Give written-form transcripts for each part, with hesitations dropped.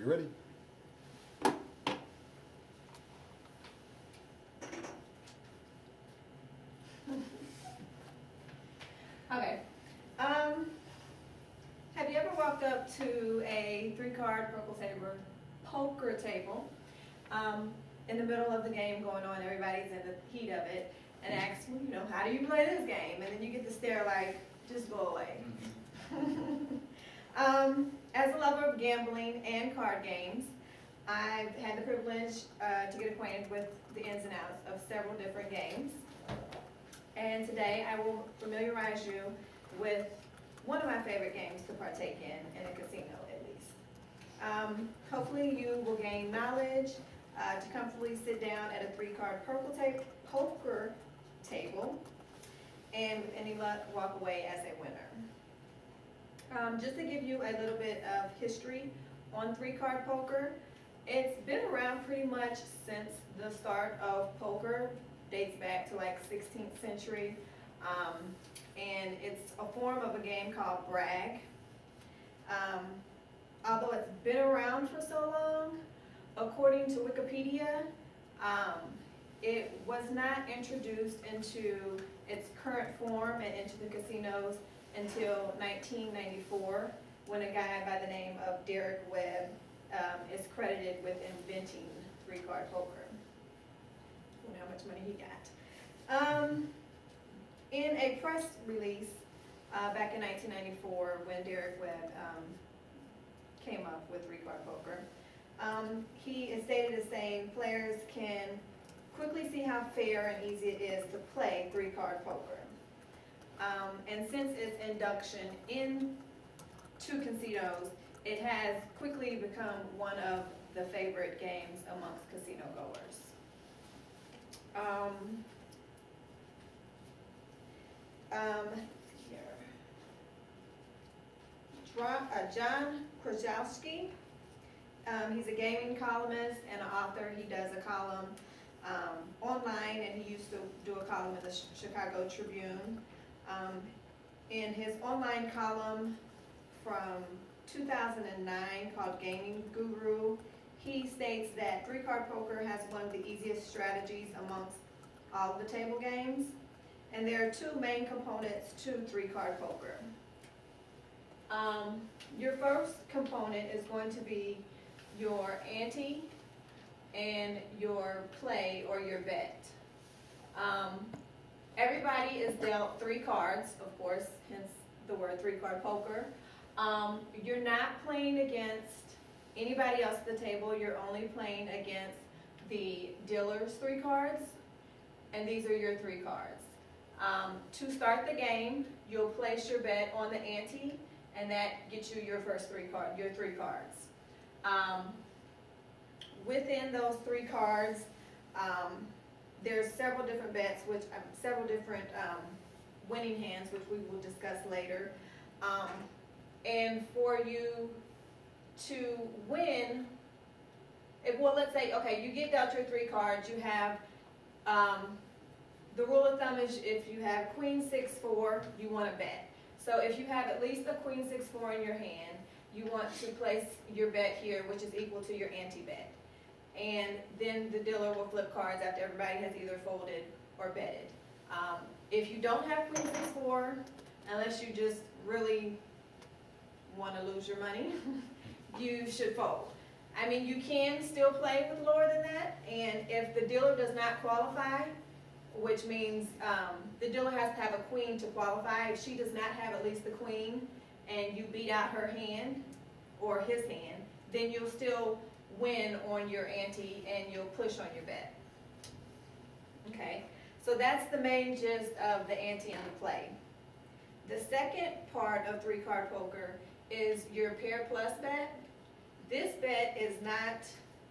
You ready? Okay. Have you ever walked up to a three-card poker table, in the middle of the game going on, everybody's in the heat of it, and asked, well, you know, how do you play this game? And then you get the stare like, just go away. As a lover of gambling and card games, I've had the privilege to get acquainted with the ins and outs of several different games. And today I will familiarize you with one of my favorite games to partake in a casino at least. Hopefully you will gain knowledge to comfortably sit down at a three-card poker table and with any luck walk away as a winner. Just to give you a little bit of history on three-card poker, it's been around pretty much since the start of poker, dates back to like 16th century, and it's a form of a game called brag. Although it's been around for so long, according to Wikipedia, it was not introduced into its current form and into the casinos until 1994, when a guy by the name of Derek Webb is credited with inventing three-card poker. I wonder how much money he got. In a press release back in 1994, when Derek Webb came up with three-card poker, he is stated as saying players can quickly see how fair and easy it is to play three-card poker. And since its induction into casinos, it has quickly become one of the favorite games amongst casino goers. John Krajewski, he's a gaming columnist and an author. He does a column online, and he used to do a column in the Chicago Tribune. In his online column from 2009 called Gaming Guru, he states that three-card poker has one of the easiest strategies amongst all of the table games, and there are two main components to three-card poker. Your first component is going to be your ante and your play or your bet. Everybody is dealt three cards, of course, hence the word three-card poker. You're not playing against anybody else at the table. You're only playing against the dealer's three cards, and these are your three cards. To start the game, you'll place your bet on the ante, and that gets you your your three cards. Within those three cards, there's several different bets, several different winning hands, which we will discuss later. And for you to win, let's say, okay, you get dealt your three cards. You have, the rule of thumb is if you have queen, 6-4, you want to bet. So if you have at least a queen, 6-4 in your hand, you want to place your bet here, which is equal to your ante-bet. And then the dealer will flip cards after everybody has either folded or betted. If you don't have queen, 6-4, unless you just really want to lose your money, you should fold. I mean, you can still play with lower than that, and if the dealer does not qualify, which means the dealer has to have a queen to qualify. If she does not have at least the queen, and you beat out her hand or his hand, then you'll still win on your ante and you'll push on your bet. Okay, so that's the main gist of the ante and the play. The second part of three-card poker is your pair plus bet. This bet is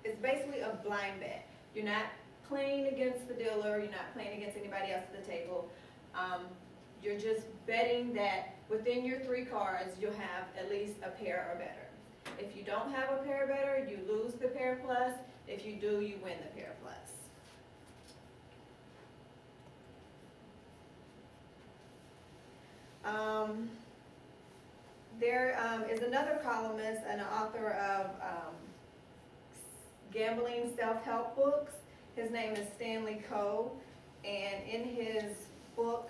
it's basically a blind bet. You're not playing against the dealer, you're not playing against anybody else at the table. You're just betting that within your three cards, you'll have at least a pair or better. If you don't have a pair or better, you lose the pair plus. If you do, you win the pair plus. There is another columnist and an author of gambling self-help books. His name is Stanley Coe, and in his book,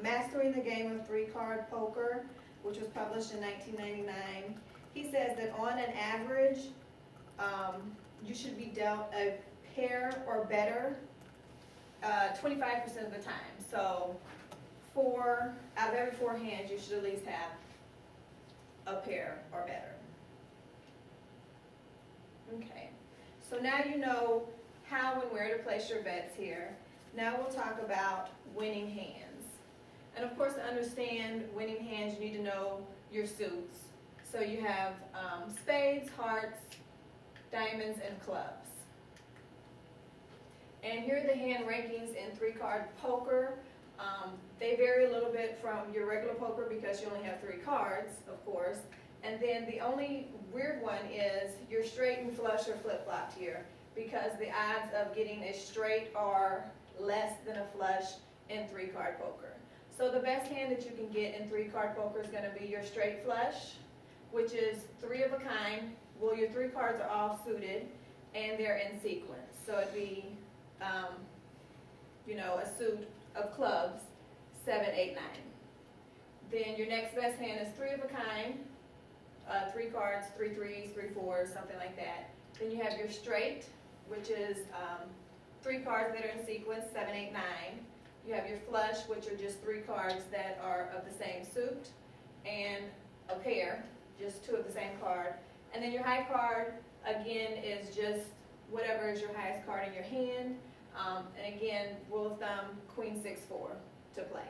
Mastering the Game of Three-Card Poker, which was published in 1999, he says that on an average, you should be dealt a pair or better 25% of the time. So out of every 4 hands, you should at least have a pair or better. Okay, so now you know how and where to place your bets here. Now we'll talk about winning hands. And of course, to understand winning hands, you need to know your suits. So you have spades, hearts, diamonds, and clubs. And here are the hand rankings in 3-card poker. They vary a little bit from your regular poker because you only have 3 cards, of course. And then the only weird one is your straight and flush are flip-flopped here because the odds of getting a straight are less than a flush in 3-card poker. So the best hand that you can get in 3-card poker is going to be your straight flush, which is 3 of a kind. Well, your 3 cards are all suited and they're in sequence. So it'd be, a suit of clubs, 7, 8, 9. Then your next best hand is 3 of a kind, 3 cards, 3 threes, 3 fours, something like that. Then you have your straight, which is 3 cards that are in sequence, 7, 8, 9. You have your flush, which are just 3 cards that are of the same suit, and a pair, just 2 of the same card. And then your high card, again, is just whatever is your highest card in your hand. And again, rule of thumb, queen, 6, 4 to play.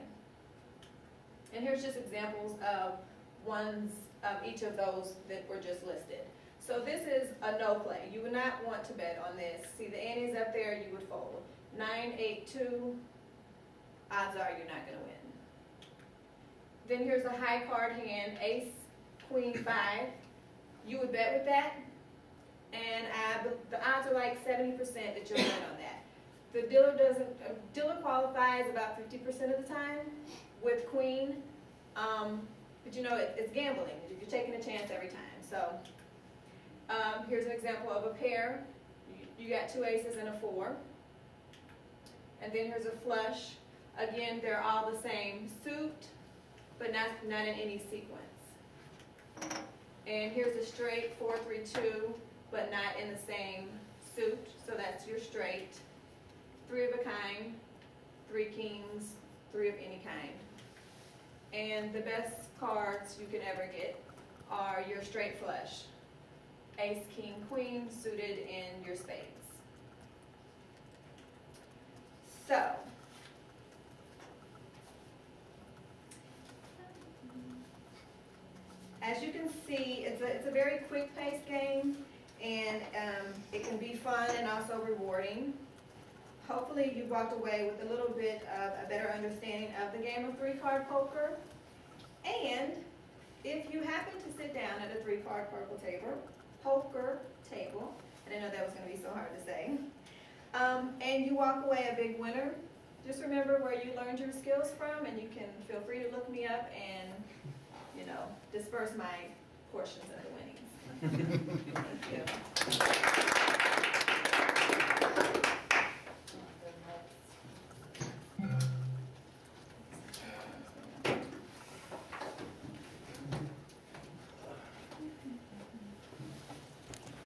And here's just examples of ones of each of those that were just listed. So this is a no play. You would not want to bet on this. See the antes up there, you would fold. 9, 8, 2, odds are you're not going to win. Then here's a high card hand, ace, queen, 5. You would bet with that, and the odds are like 70% that you'll win on that. The dealer qualifies about 50% of the time with queen, but it's gambling. You're taking a chance every time. So here's an example of a pair. You got 2 aces and a 4. And then here's a flush. Again, they're all the same suit, but not in any sequence. And here's a straight, 4, 3, 2, but not in the same suit. So that's your straight. 3 of a kind, 3 kings, 3 of any kind. And the best cards you can ever get are your straight flush. Ace, king, queen, suited in your spades. So, as you can see, it's a very quick-paced game, and it can be fun and also rewarding. Hopefully you walked away with a little bit of a better understanding of the game of 3-card poker. And if you happen to sit down at a 3-card poker table, I didn't know that was going to be so hard to say, and you walk away a big winner, just remember where you learned your skills from, and you can feel free to look me up and, disperse my portions of the winnings. Thank you.